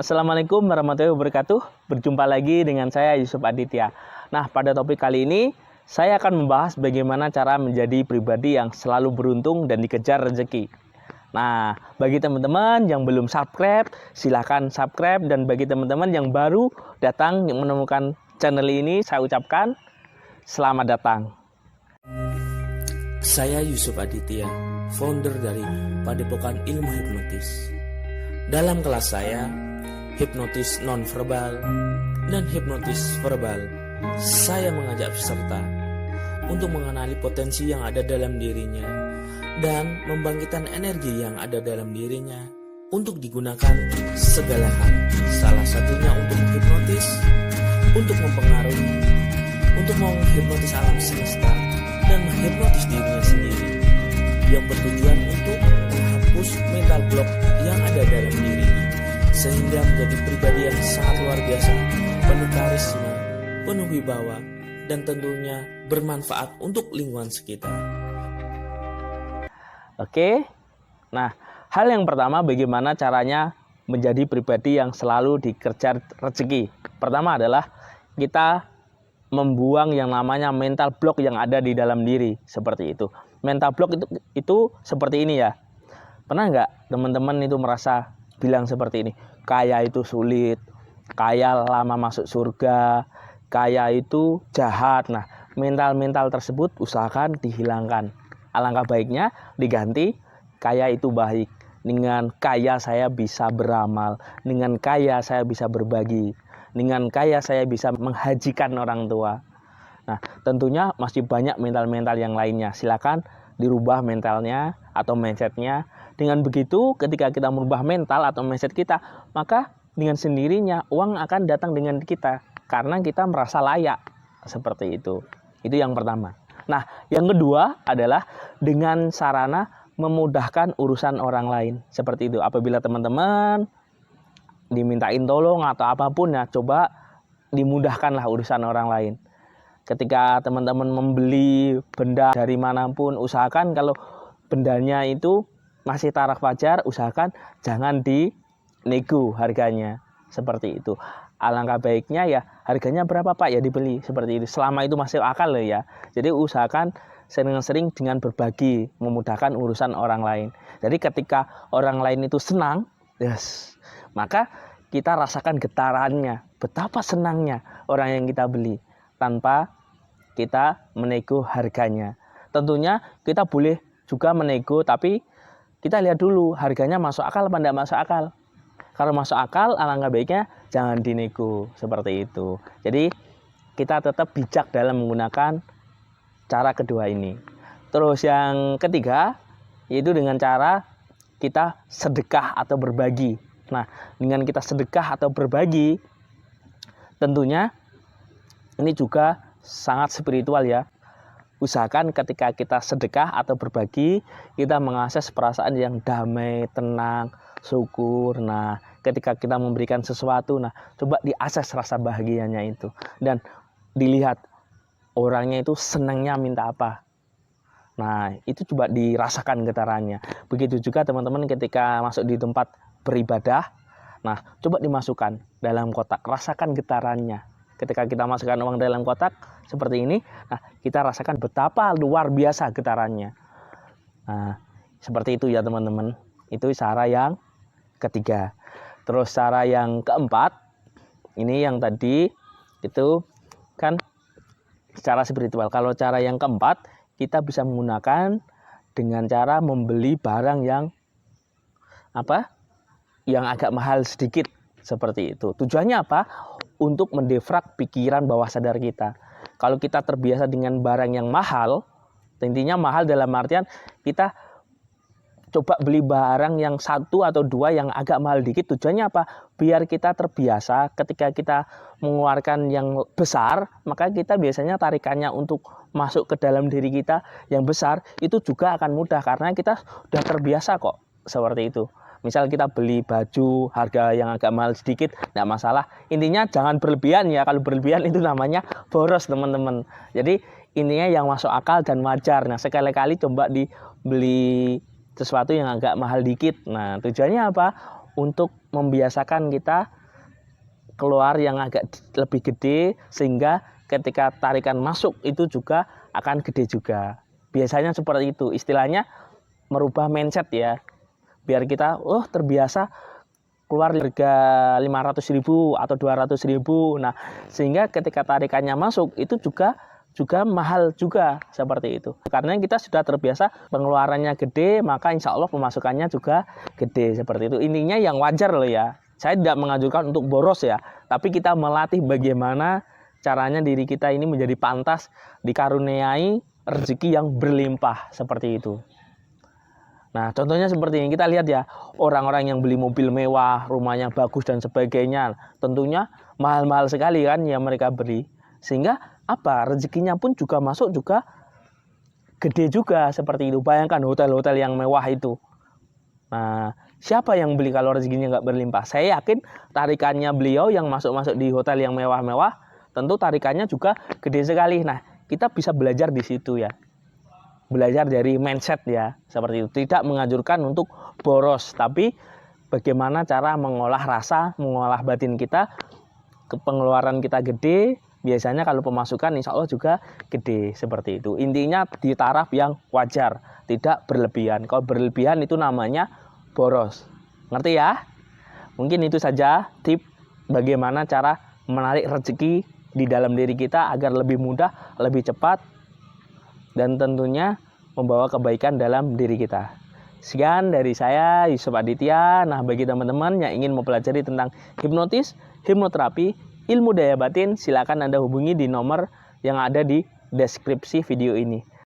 Assalamualaikum warahmatullahi wabarakatuh. Berjumpa lagi dengan saya Yusuf Aditya. Nah, pada topik kali ini saya akan membahas bagaimana cara menjadi pribadi yang selalu beruntung dan dikejar rezeki. Nah, bagi teman-teman yang belum subscribe, silahkan subscribe. Dan bagi teman-teman yang baru datang yang menemukan channel ini, saya ucapkan selamat datang. Saya Yusuf Aditya, founder dari Padepokan Ilmu Hipnotis. Dalam kelas saya, hipnotis non-verbal dan hipnotis verbal, saya mengajak peserta untuk mengenali potensi yang ada dalam dirinya dan membangkitkan energi yang ada dalam dirinya untuk digunakan segala hal. Salah satunya untuk menghipnotis, untuk mempengaruhi, untuk menghipnotis alam semesta dan menghipnotis dirinya sendiri, yang bertujuan untuk menghapus mental block yang ada dalam diri, sehingga menjadi pribadi yang sangat luar biasa, penuh karisma, penuh wibawa, dan tentunya bermanfaat untuk lingkungan sekitar. Oke, nah hal yang pertama, bagaimana caranya menjadi pribadi yang selalu dikejar rezeki. Pertama adalah kita membuang yang namanya mental block yang ada di dalam diri, seperti itu. Mental block itu seperti ini ya. Pernah nggak teman-teman itu merasa bilang seperti ini, kaya itu sulit, kaya lama masuk surga, kaya itu jahat. Nah, mental-mental tersebut usahakan dihilangkan. Alangkah baiknya diganti, kaya itu baik. Dengan kaya saya bisa beramal, dengan kaya saya bisa berbagi, dengan kaya saya bisa menghajikan orang tua. Nah, tentunya masih banyak mental-mental yang lainnya. Silakan dirubah mentalnya atau mindsetnya. Dengan begitu, ketika kita merubah mental atau mindset kita, maka dengan sendirinya uang akan datang dengan kita karena kita merasa layak. Seperti itu. Itu yang pertama. Nah, yang kedua adalah dengan sarana memudahkan urusan orang lain. Seperti itu. Apabila teman-teman dimintain tolong atau apapun, ya coba dimudahkanlah urusan orang lain. Ketika teman-teman membeli benda dari manapun, usahakan kalau bendanya itu masih taraf wajar, usahakan jangan dinego harganya. Seperti itu. Alangkah baiknya ya harganya berapa Pak ya dibeli, seperti itu. Selama itu masih akal loh ya. Jadi usahakan sering-sering dengan berbagi, memudahkan urusan orang lain. Jadi ketika orang lain itu senang, yes, maka kita rasakan getarannya, betapa senangnya orang yang kita beli tanpa kita menego harganya. Tentunya kita boleh juga menego, tapi kita lihat dulu harganya masuk akal apa tidak masuk akal. Kalau masuk akal, alangkah baiknya jangan dinego, seperti itu. Jadi kita tetap bijak dalam menggunakan cara kedua ini. Terus yang ketiga, yaitu dengan cara kita sedekah atau berbagi. Nah, dengan kita sedekah atau berbagi, tentunya ini juga sangat spiritual ya. Usahakan ketika kita sedekah atau berbagi, kita mengakses perasaan yang damai, tenang, syukur. Nah, ketika kita memberikan sesuatu, nah coba diakses rasa bahagianya itu. Dan dilihat orangnya itu senangnya minta apa. Nah, itu coba dirasakan getarannya. Begitu juga teman-teman ketika masuk di tempat beribadah, nah coba dimasukkan dalam kotak, rasakan getarannya. Ketika kita masukkan uang dalam kotak seperti ini, nah kita rasakan betapa luar biasa getarannya. Nah, seperti itu ya teman-teman. Itu cara yang ketiga. Terus cara yang keempat, ini yang tadi itu kan secara spiritual. Kalau cara yang keempat, kita bisa menggunakan dengan cara membeli barang yang yang agak mahal sedikit, seperti itu. Tujuannya apa? Untuk mendefrak pikiran bawah sadar kita. Kalau kita terbiasa dengan barang yang mahal, intinya mahal dalam artian kita coba beli barang yang satu atau dua yang agak mahal dikit. Tujuannya apa? Biar kita terbiasa ketika kita mengeluarkan yang besar, maka kita biasanya tarikannya untuk masuk ke dalam diri kita yang besar itu juga akan mudah karena kita sudah terbiasa kok, seperti itu. Misal kita beli baju harga yang agak mahal sedikit, tidak masalah. Intinya jangan berlebihan ya. Kalau berlebihan itu namanya boros teman-teman. Jadi intinya yang masuk akal dan wajar. Nah, sekali-kali coba dibeli sesuatu yang agak mahal dikit. Nah, tujuannya apa? Untuk membiasakan kita keluar yang agak lebih gede, sehingga ketika tarikan masuk itu juga akan gede juga. Biasanya seperti itu, istilahnya merubah mindset ya, biar kita terbiasa keluar harga 500.000 atau 200.000. Nah, sehingga ketika tarikannya masuk itu juga mahal juga seperti itu. Karena kita sudah terbiasa pengeluarannya gede, maka insya Allah pemasukannya juga gede seperti itu. Intinya yang wajar loh ya. Saya tidak menganjurkan untuk boros ya, tapi kita melatih bagaimana caranya diri kita ini menjadi pantas dikaruniai rezeki yang berlimpah seperti itu. Nah, contohnya seperti ini, kita lihat ya, orang-orang yang beli mobil mewah, rumahnya bagus dan sebagainya, tentunya mahal-mahal sekali kan yang mereka beli. Sehingga rezekinya pun juga masuk juga gede juga seperti itu. Bayangkan hotel-hotel yang mewah itu. Nah, siapa yang beli kalau rezekinya nggak berlimpah? Saya yakin tarikannya beliau yang masuk-masuk di hotel yang mewah-mewah, tentu tarikannya juga gede sekali. Nah, kita bisa belajar di situ ya. Belajar dari mindset ya, seperti itu. Tidak menganjurkan untuk boros, tapi bagaimana cara mengolah rasa, mengolah batin kita, pengeluaran kita gede, biasanya kalau pemasukan insya Allah juga gede, seperti itu. Intinya di taraf yang wajar, tidak berlebihan. Kalau berlebihan itu namanya boros. Ngerti ya? Mungkin itu saja tip bagaimana cara menarik rezeki di dalam diri kita agar lebih mudah, lebih cepat, dan tentunya membawa kebaikan dalam diri kita. Sekian dari saya, Yusuf Aditya. Nah, bagi teman-teman yang ingin mempelajari tentang hipnotis, hipnoterapi, ilmu daya batin, silakan Anda hubungi di nomor yang ada di deskripsi video ini.